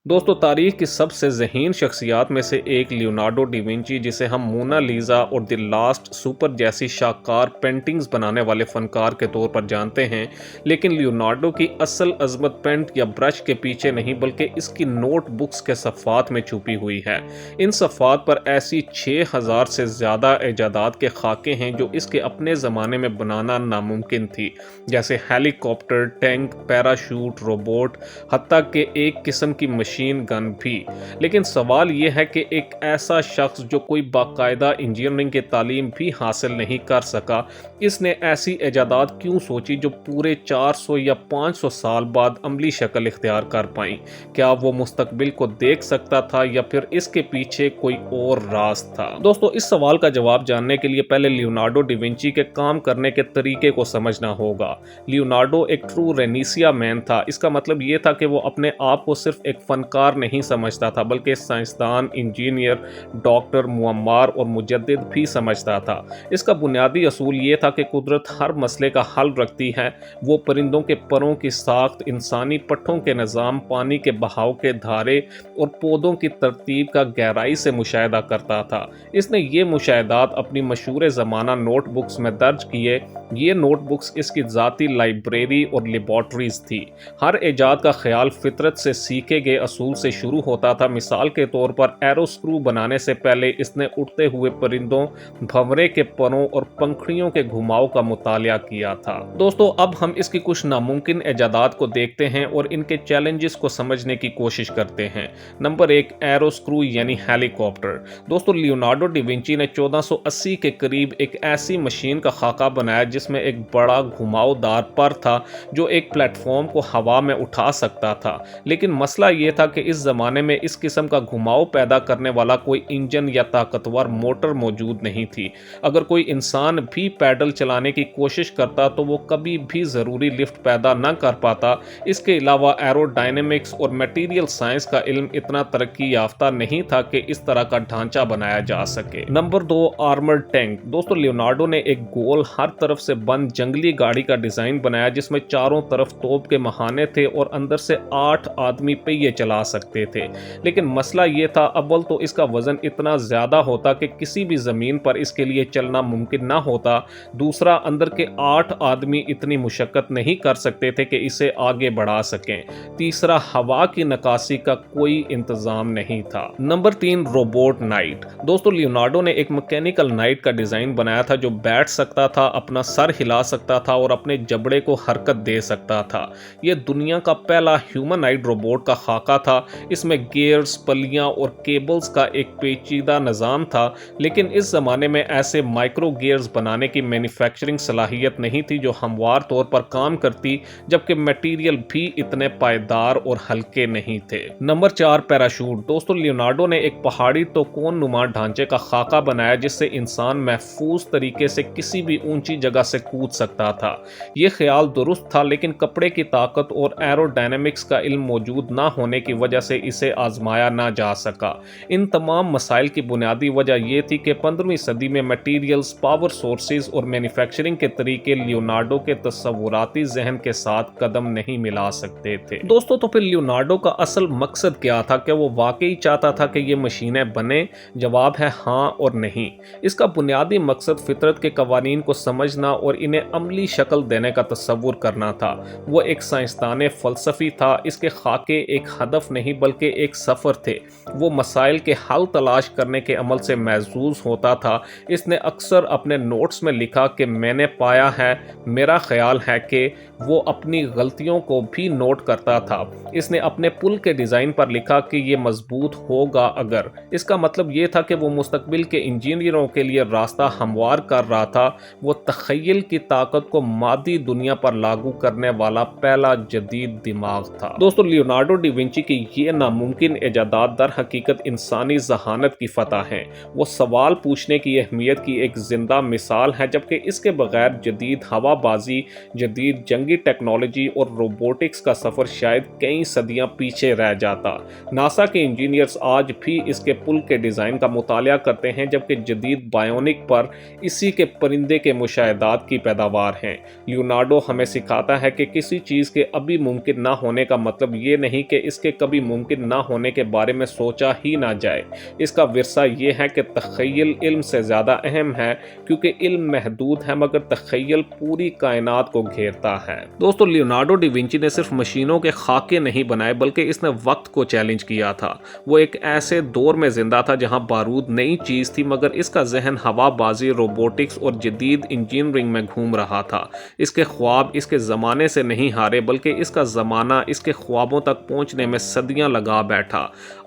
दोस्तों, तारीख की सबसे ज़हीन शख्सियात में से एक लियोनार्डो डी विंची, जिसे हम मोना लीज़ा और द लास्ट सुपर जैसी शाहकार पेंटिंग्स बनाने वाले फ़नकार के तौर पर जानते हैं। लेकिन लियोनार्डो की असल अज़मत पेंट या ब्रश के पीछे नहीं, बल्कि इसकी नोटबुक्स के सफ़ात में छुपी हुई है। इन सफ़ात पर ऐसी 6000 से ज़्यादा इजादात के खाके हैं जो इसके अपने ज़माने में बनाना नामुमकिन थी, जैसे हेलीकॉप्टर, टैंक, पैराशूट, रोबोट, हत्ता के एक किस्म की मशीन गन भी। लेकिन सवाल यह है कि एक ऐसा शख्स जो कोई बाकायदा इंजीनियरिंग की तालीम भी हासिल नहीं कर सका, इसने ऐसी इजादात क्यों सोची जो पूरे 400 या 500 साल बाद अमली शक्ल इख्तियार कर पाई? क्या वो मुस्तकबिल को देख सकता था या फिर इसके पीछे कोई और राज था? दोस्तों, इस सवाल का जवाब जानने के लिए पहले लियोनार्डो डी विंची के काम करने के तरीके को समझना होगा। लियोनार्डो एक ट्रू रेनिसिया मैन था। इसका मतलब ये था कि वो अपने आप को सिर्फ एक फनकार नहीं समझता था, बल्कि साइंसदान, इंजीनियर, डॉक्टर, मुअम्मार और मुजद्दिद भी समझता था। इसका बुनियादी असूल ये था कि कुदरत हर मसले का हल रखती है। वो परिंदों के परों की साख्त, इंसानी पट्ठों के निज़ाम, पानी के बहाव के धारे और पौधों की तरतीब का गहराई से मुशाहिदा करता था। इसने ये मुशाहिदात अपनी मशहूर ज़माना नोटबुक्स में दर्ज किए। ये नोटबुक्स इसकी ज़ाती लाइब्रेरी और लेबॉर्ट्रीज़ थी। हर इजाद का ख्याल फितरत से सीखे गए असूल से शुरू होता था। मिसाल के तौर पर एरो स्क्रू बनाने से पहले इसने उड़ते हुए परिंदों, भंवरे के परों और पंखुड़ियों के घुमाव का मुतालिया किया था। दोस्तों, अब हम इसकी कुछ नामुमकिन इजादात को देखते हैं और इनके चैलेंजेस को समझने की कोशिश करते हैं। नंबर 1, एरो स्क्रू यानी हेलीकॉप्टर। दोस्तों, लियोनार्डो डी विंची ने 1480 के करीब एक ऐसी मशीन का खाका बनाया जिसमें एक बड़ा घुमावदार पर था जो एक प्लेटफॉर्म को हवा में उठा सकता था। लेकिन मसला ये था कि इस ज़माने में इस किस्म का घुमाव पैदा करने वाला कोई इंजन या ताकतवर मोटर मौजूद नहीं थी। अगर कोई इंसान भी पैडल चलाने की कोशिश करता तो वो कभी भी ज़रूरी लिफ्ट पैदा न कर पाता। इसके अलावा एरोडायनेमिक्स और मटेरियल साइंस का इल्म इतना तरक्की याफ्ता नहीं था कि इस तरह का ढांचा बनाया जा सके। Number 2, armoured tank. दोस्तों, लियोनार्डो ने एक गोल, हर तरफ से बंद जंगली गाड़ी का डिज़ाइन बनाया जिसमें चारों तरफ तोप के महाने थे और अंदर से 8 आदमी पहिए चला सकते थे। लेकिन मसला ये था, अव्वल तो इसका वजन इतना ज़्यादा होता कि किसी भी ज़मीन पर इसके लिए चलना मुमकिन ना होता। दूसरा, अंदर के 8 आदमी इतनी मुशक्कत नहीं कर सकते थे कि इसे आगे बढ़ा सकें। तीसरा, हवा की निकासी का कोई इंतज़ाम नहीं था। Number 3, robot night. दोस्तों, लियोनार्डो ने एक मैकेनिकल नाइट का डिज़ाइन बनाया था जो बैठ सकता था, अपना सर हिला सकता था और अपने जबड़े को हरकत दे सकता था। यह दुनिया का पहला ह्यूमनॉइड रोबोट का खाका था। इसमें गियर्स, पलियां और केबल्स का एक पेचीदा निज़ाम था। लेकिन इस ज़माने में ऐसे माइक्रो गियर्स बनाने की मैन्युफैक्चरिंग सलाहियत नहीं थी जो हमवार तौर पर काम करती, जबकि मटेरियल भी इतने पायदार और हल्के नहीं थे। Number 4, parachute. दोस्तों, लियोनार्डो ने एक पहाड़ी तो कोन नुमा ढांचे का खाका बनाया जिससे इंसान महफूज तरीके से किसी भी ऊंची जगह से कूद सकता था। यह ख्याल दुरुस्त था, लेकिन कपड़े की ताकत और एरोडायनेमिक्स का इल्म मौजूद ना होने की वजह से इसे आजमाया ना जा सका। इन तमाम मसाइल की बुनियादी वजह यह थी कि 15वीं सदी में मटेरियल्स, पावर सोर्सेज और मैन्युफैक्चरिंग के तरीके लियोनार्डो के तसव्वुराती जहन के साथ कदम नहीं मिला सकते थे। दोस्तों, तो फिर लियोनार्डो का असल मकसद क्या था? क्या वो वाकई चाहता था कि ये मशीनें बने? जवाब है हाँ और नहीं। इसका बुनियादी मकसद फितरत के कवानीन को समझना और इन्हें अमली शक्ल देने का तसव्वुर करना था। वो एक साइंसदान फ़लसफ़ी था। इसके खाके एक हदफ नहीं बल्कि एक सफ़र थे। वो मसाइल के हल तलाश करने के अमल से महजूज होता था। इसने अक्सर अपने नोट्स में लिखा कि मैंने पाया है, मेरा ख्याल है कि वो अपनी गलतियों को भी नोट करता था। इसने अपने पुल के डिज़ाइन पर लिखा कि ये मजबूत होगा अगर। इसका मतलब ये था कि वो मुस्तकबिल के इंजीनियरों के लिए रास्ता हमवार कर रहा था। वो तख़य्युल की ताकत को मादी दुनिया पर लागू करने वाला पहला जदीद दिमाग था। दोस्तों, लियोनार्डो डी विंची की ये नामुमकिन इजादात दर हकीकत इंसानी जहानत की फतह हैं। वो सवाल पूछने की अहमियत की एक जिंदा मिसाल है, जबकि इसके बगैर जदीद हवाबाजी, जदीद जंगी टेक्नोलॉजी और रोबोटिक्स का सफ़र शायद कई सदियां पीछे रह जाता। नासा के इंजीनियर्स आज भी इसके पुल के डिज़ाइन का मुतालिया करते हैं, जबकि जदीद बायोनिक पर इसी के परिंदे के मुशाहिदात की पैदावार हैं। लियोनार्डो हमें सिखाता है कि किसी चीज़ के अभी मुमकिन ना होने का मतलब ये नहीं कि इसके कभी मुमकिन ना होने के बारे में सोचा ही ना जाए। इसका विरसा ये है कि तख़य्युल इल्म से ज़्यादा अहम है, क्योंकि इल्म महदूद है मगर तख़य्युल पूरी कायनात को घेरता है। दोस्तों, लियोनार्डो डी विंची ने सिर्फ मशीनों के खाके नहीं बनाए, बल्कि इसने वक्त को चैलेंज किया था। वो एक ऐसे दौर में जिंदा था जहां बारूद नई चीज़ थी, मगर इसका जहन हवाबाजी, रोबोटिक्स और जदीद इंजीनियरिंग में घूम रहा था। इसके ख्वाब इसके ज़माने से नहीं हारे, बल्कि इसका ज़माना इसके ख्वाबों तक पहुंचने में सदियां लगा बैठा।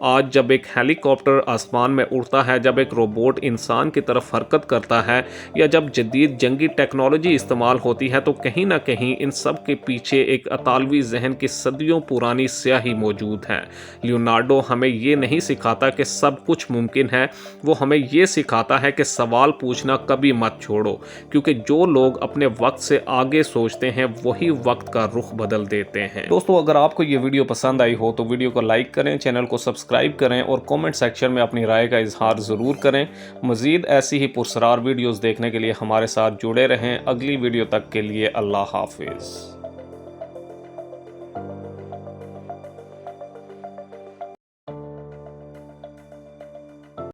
आज जब एक हेलीकॉप्टर आसमान में उड़ता है, जब एक रोबोट इंसान की तरफ हरकत करता है, या जब जदीद जंगी टेक्नोलॉजी इस्तेमाल होती है, तो कहीं ना कहीं इन सब के पीछे एक अतालवी जहन की सदियों पुरानी स्याही मौजूद है। लियोनार्डो हमें ये नहीं सिखाता कि सब कुछ मुमकिन है, वो हमें ये सिखाता है कि सवाल पूछना कभी मत छोड़ो, क्योंकि जो लोग अपने वक्त से आगे सोचते हैं वही वक्त का रुख बदल देते हैं। दोस्तों, अगर आपको ये वीडियो पसंद आई हो तो वीडियो को लाइक करें, चैनल को सब्सक्राइब करें और कमेंट सेक्शन में अपनी राय का इजहार ज़रूर करें। मज़ीद ऐसी ही पुरस्कार वीडियोज़ देखने के लिए हमारे साथ जुड़े रहें। अगली वीडियो तक के लिए अल्लाह हाफिज़।